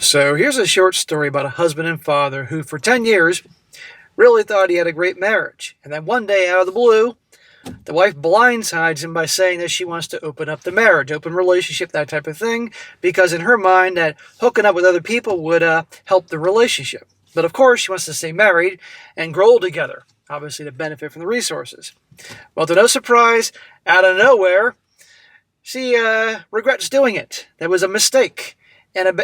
So here's a short story about a husband and father who, for 10 years, really thought he had a great marriage. And then one day, out of the blue, the wife blindsides him by saying that she wants to open up the marriage, open relationship, that type of thing, because in her mind, that hooking up with other people would help the relationship. But of course, she wants to stay married and grow old together, obviously to benefit from the resources. Well, to no surprise, out of nowhere, she regrets doing it. That was a mistake. And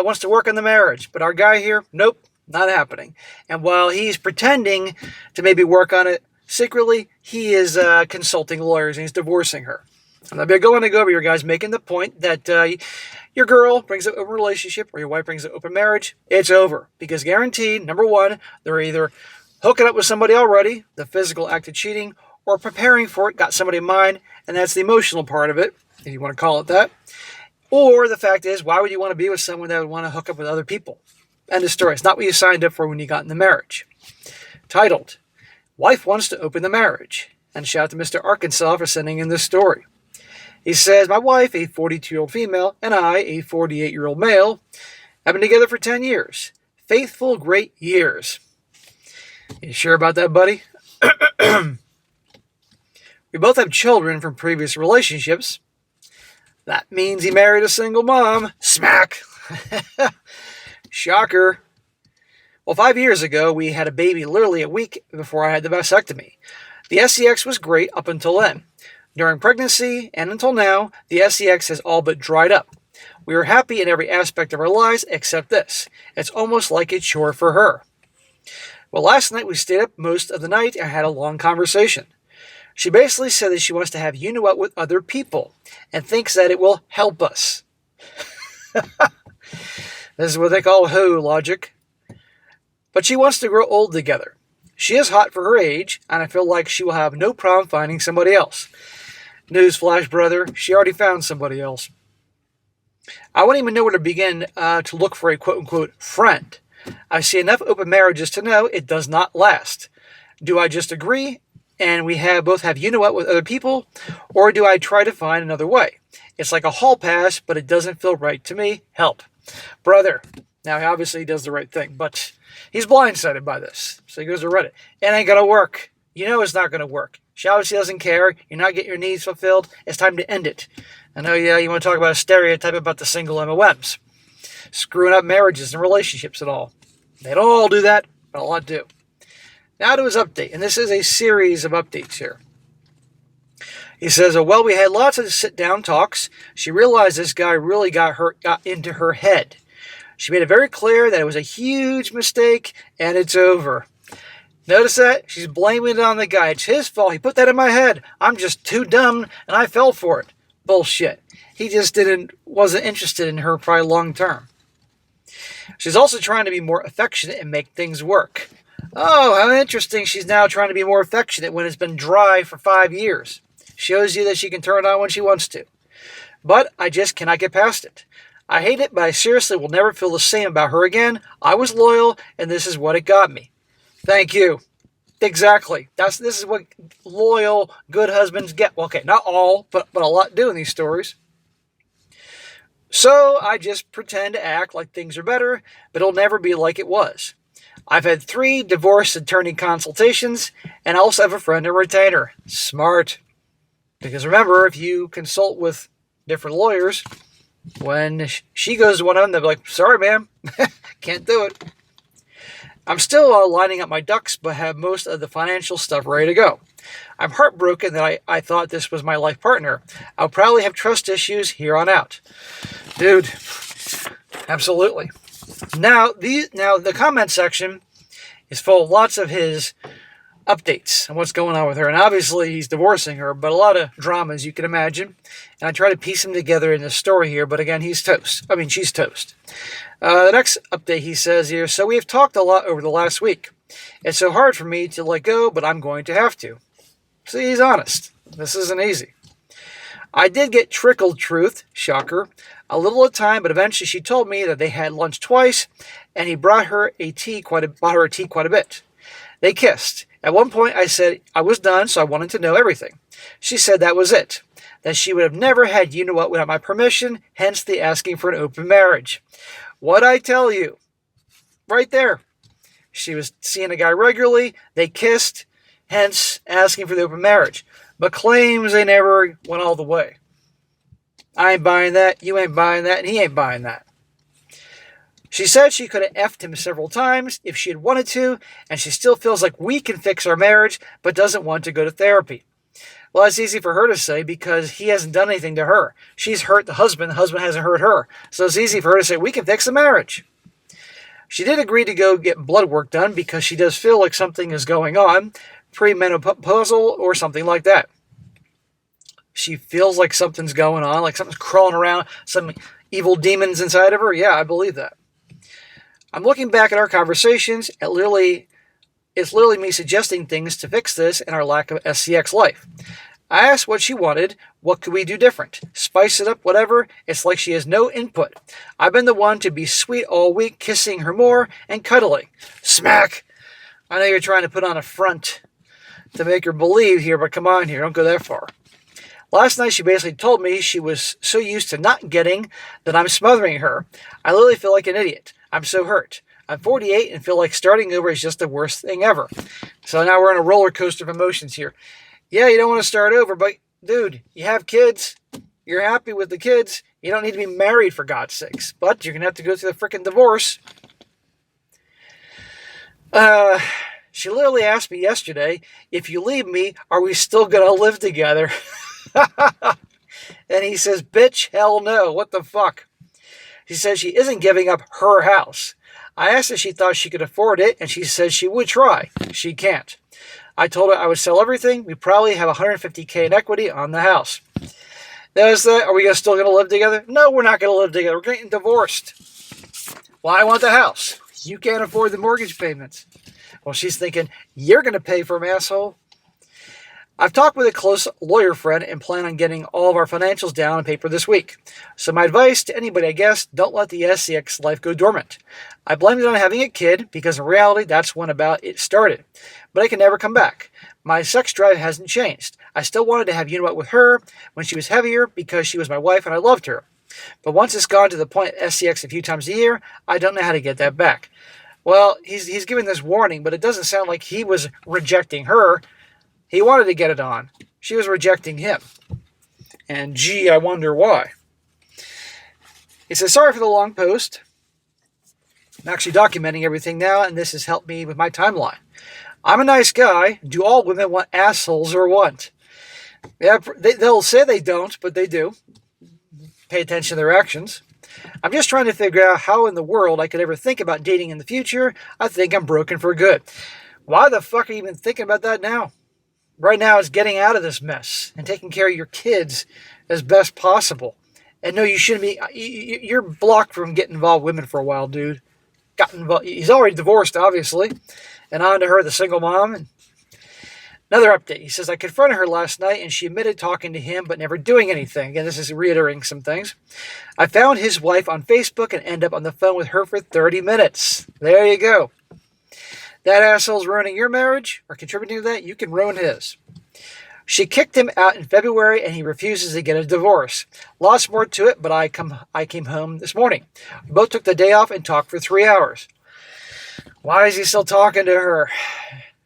wants to work on the marriage. But our guy here, nope, not happening. And while he's pretending to maybe work on it secretly, he is consulting lawyers and he's divorcing her. I'm not going to go over here, guys, making the point that your girl brings an open relationship or your wife brings an open marriage, it's over. Because guaranteed, number one, they're either hooking up with somebody already, the physical act of cheating, or preparing for it, got somebody in mind, and that's the emotional part of it, if you want to call it that. Or the fact is, why would you want to be with someone that would want to hook up with other people? End of story. It's not what you signed up for when you got in the marriage. Titled, Wife Wants to Open the Marriage. And shout out to Mr. Arkansas for sending in this story. He says, my wife, a 42-year-old female, and I, a 48-year-old male, have been together for 10 years. Faithful, great years. You sure about that, buddy? We both have children from previous relationships. That means he married a single mom. Smack! Shocker. Well, 5 years ago, we had a baby literally a week before I had the vasectomy. The SEX was great up until then. During pregnancy and until now, the SEX has all but dried up. We were happy in every aspect of our lives except this. It's almost like a chore for her. Well, last night we stayed up most of the night and had a long conversation. She basically said that she wants to have you-know-what with other people and thinks that it will help us. This is what they call hoe logic. But she wants to grow old together. She is hot for her age, and I feel like she will have no problem finding somebody else. Newsflash, brother, she already found somebody else. I wouldn't even know where to begin to look for a quote-unquote friend. I see enough open marriages to know it does not last. Do I just agree and we both have you-know-what with other people, or do I try to find another way? It's like a hall pass, but it doesn't feel right to me. Help. Brother. Now, he obviously does the right thing, but he's blindsided by this. So he goes to Reddit. It ain't going to work. You know it's not going to work. She obviously doesn't care. You're not getting your needs fulfilled. It's time to end it. I know, you want to talk about a stereotype about the single MOMs. Screwing up marriages and relationships and all. They don't all do that, but a lot do. Now to his update, and this is a series of updates here. He says, well, we had lots of sit-down talks. She realized this guy really got into her head. She made it very clear that it was a huge mistake, and it's over. Notice that? She's blaming it on the guy. It's his fault. He put that in my head. I'm just too dumb, and I fell for it. Bullshit. He just wasn't interested in her probably long term. She's also trying to be more affectionate and make things work. Oh, how interesting. She's now trying to be more affectionate when it's been dry for 5 years. Shows you that she can turn it on when she wants to. But I just cannot get past it. I hate it, but I seriously will never feel the same about her again. I was loyal, and this is what it got me. Thank you. Exactly. This is what loyal, good husbands get. Well, okay, not all, but a lot do in these stories. So I just pretend to act like things are better, but it'll never be like it was. I've had 3 divorce attorney consultations, and I also have a friend and retainer. Smart. Because remember, if you consult with different lawyers, when she goes to one of them, they'll be like, sorry, ma'am, can't do it. I'm still lining up my ducks, but have most of the financial stuff ready to go. I'm heartbroken that I thought this was my life partner. I'll probably have trust issues here on out. Dude, absolutely. Now the comment section is full of lots of his updates on what's going on with her. And obviously he's divorcing her, but a lot of drama, as you can imagine. And I try to piece them together in this story here, but again, she's toast. The next update he says here, so we have talked a lot over the last week. It's so hard for me to let go, but I'm going to have to. See, he's honest. This isn't easy. I did get trickled truth, shocker, a little at a time, but eventually she told me that they had lunch twice, and he bought her a tea quite a bit. They kissed. At one point, I said I was done, so I wanted to know everything. She said that was it, that she would have never had you-know-what without my permission, hence the asking for an open marriage. What'd I tell you? Right there. She was seeing a guy regularly. They kissed, hence asking for the open marriage. But claims they never went all the way. I ain't buying that. You ain't buying that. And he ain't buying that. She said she could have effed him several times if she had wanted to, and she still feels like we can fix our marriage, but doesn't want to go to therapy. Well, that's easy for her to say because he hasn't done anything to her. She's hurt the husband hasn't hurt her. So it's easy for her to say, we can fix the marriage. She did agree to go get blood work done because she does feel like something is going on, premenopausal or something like that. She feels like something's going on, like something's crawling around, some evil demons inside of her. Yeah, I believe that. I'm looking back at our conversations. It's literally me suggesting things to fix this and our lack of SCX life. I asked what she wanted. What could we do different? Spice it up, whatever. It's like she has no input. I've been the one to be sweet all week, kissing her more and cuddling. Smack! I know you're trying to put on a front to make her believe here, but come on here. Don't go that far. Last night, she basically told me she was so used to not getting that I'm smothering her. I literally feel like an idiot. I'm so hurt. I'm 48 and feel like starting over is just the worst thing ever. So now we're on a roller coaster of emotions here. Yeah, you don't want to start over, but dude, you have kids. You're happy with the kids. You don't need to be married for God's sakes. But you're going to have to go through the freaking divorce. She literally asked me yesterday, if you leave me, are we still going to live together? And he says, bitch, hell no. What the fuck? She says she isn't giving up her house. I asked if she thought she could afford it, and she says she would try. She can't. I told her I would sell everything. We probably have $150K in equity on the house. Are we still going to live together? No, we're not going to live together. We're getting divorced. Well, I want the house. You can't afford the mortgage payments. Well, she's thinking, you're going to pay for them, asshole. I've talked with a close lawyer friend and plan on getting all of our financials down on paper this week. So my advice to anybody, I guess, don't let the SCX life go dormant. I blamed it on having a kid because in reality, that's when about it started. But I can never come back. My sex drive hasn't changed. I still wanted to have unibut with her when she was heavier because she was my wife and I loved her. But once it's gone to the point of SCX a few times a year, I don't know how to get that back. Well, he's giving this warning, but it doesn't sound like he was rejecting her. He wanted to get it on. She was rejecting him. And gee, I wonder why. He says, sorry for the long post. I'm actually documenting everything now, and this has helped me with my timeline. I'm a nice guy. Do all women want assholes or what? Yeah, they'll say they don't, but they do. Pay attention to their actions. I'm just trying to figure out how in the world I could ever think about dating in the future. I think I'm broken for good. Why the fuck are you even thinking about that now? Right now it's getting out of this mess and taking care of your kids as best possible. And no, you shouldn't be. You're blocked from getting involved with women for a while, dude. Got involved. He's already divorced, obviously. And on to her, the single mom. And another update. He says, I confronted her last night and she admitted talking to him but never doing anything. Again, this is reiterating some things. I found his wife on Facebook and ended up on the phone with her for 30 minutes. There you go. That asshole's ruining your marriage or contributing to that, you can ruin his. She kicked him out in February and he refuses to get a divorce. Lots more to it, but I came home this morning. We both took the day off and talked for 3 hours. Why is he still talking to her?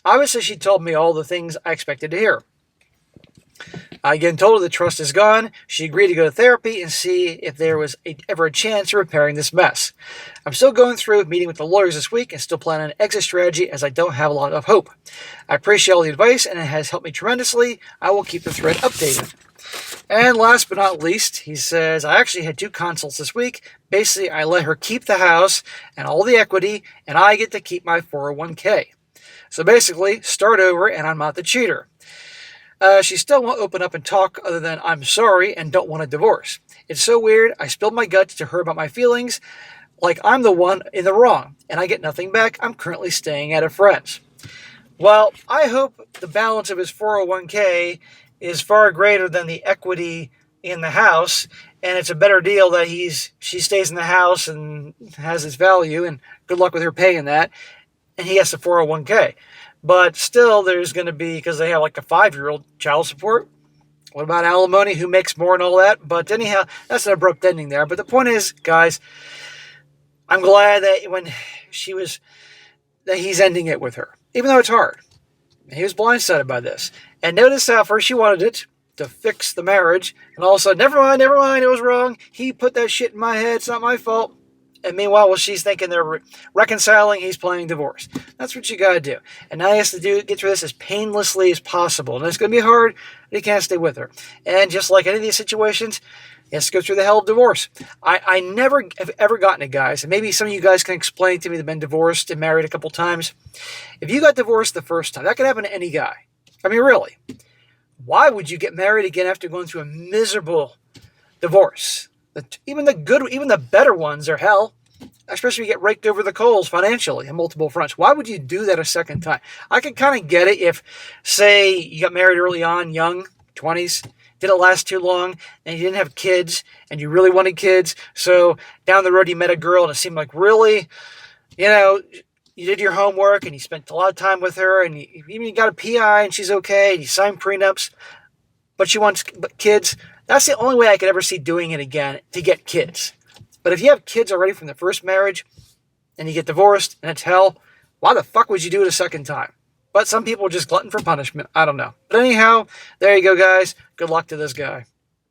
Obviously, she told me all the things I expected to hear. I again told her the trust is gone. She agreed to go to therapy and see if there was ever a chance of repairing this mess. I'm still going through meeting with the lawyers this week and still planning an exit strategy as I don't have a lot of hope. I appreciate all the advice and it has helped me tremendously. I will keep the thread updated. And last but not least, he says, I actually had 2 consults this week. Basically, I let her keep the house and all the equity and I get to keep my 401k. So basically, start over and I'm not the cheater. She still won't open up and talk other than I'm sorry and don't want a divorce. It's so weird. I spilled my guts to her about my feelings like I'm the one in the wrong and I get nothing back. I'm currently staying at a friend's. Well, I hope the balance of his 401k is far greater than the equity in the house and it's a better deal that she stays in the house and has its value and good luck with her paying that and he has the 401k. But still, there's going to be, because they have like a 5-year-old child support. What about alimony? Who makes more and all that? But anyhow, that's an abrupt ending there. But the point is, guys, I'm glad that that he's ending it with her, even though it's hard. He was blindsided by this. And notice how first she wanted it to fix the marriage, and all of a sudden, never mind, it was wrong. He put that shit in my head, it's not my fault. And meanwhile, while she's thinking they're reconciling, he's playing divorce. That's what you gotta do. And now he has to get through this as painlessly as possible. And it's gonna be hard, but he can't stay with her. And just like any of these situations, he has to go through the hell of divorce. I never have ever gotten it, guys. And maybe some of you guys can explain to me that have been divorced and married a couple times. If you got divorced the first time, that could happen to any guy. I mean, really. Why would you get married again after going through a miserable divorce? Even the better ones are hell. Especially if you get raked over the coals financially on multiple fronts. Why would you do that a second time? I can kind of get it if, say, you got married early on, young, 20s, didn't last too long, and you didn't have kids, and you really wanted kids, so down the road you met a girl, and it seemed like really, you did your homework, and you spent a lot of time with her, and you got a PI, and she's okay, and you signed prenups, but she wants kids. That's the only way I could ever see doing it again, to get kids. But if you have kids already from the first marriage, and you get divorced, and it's hell, why the fuck would you do it a second time? But some people are just glutton for punishment. I don't know. But anyhow, there you go, guys. Good luck to this guy.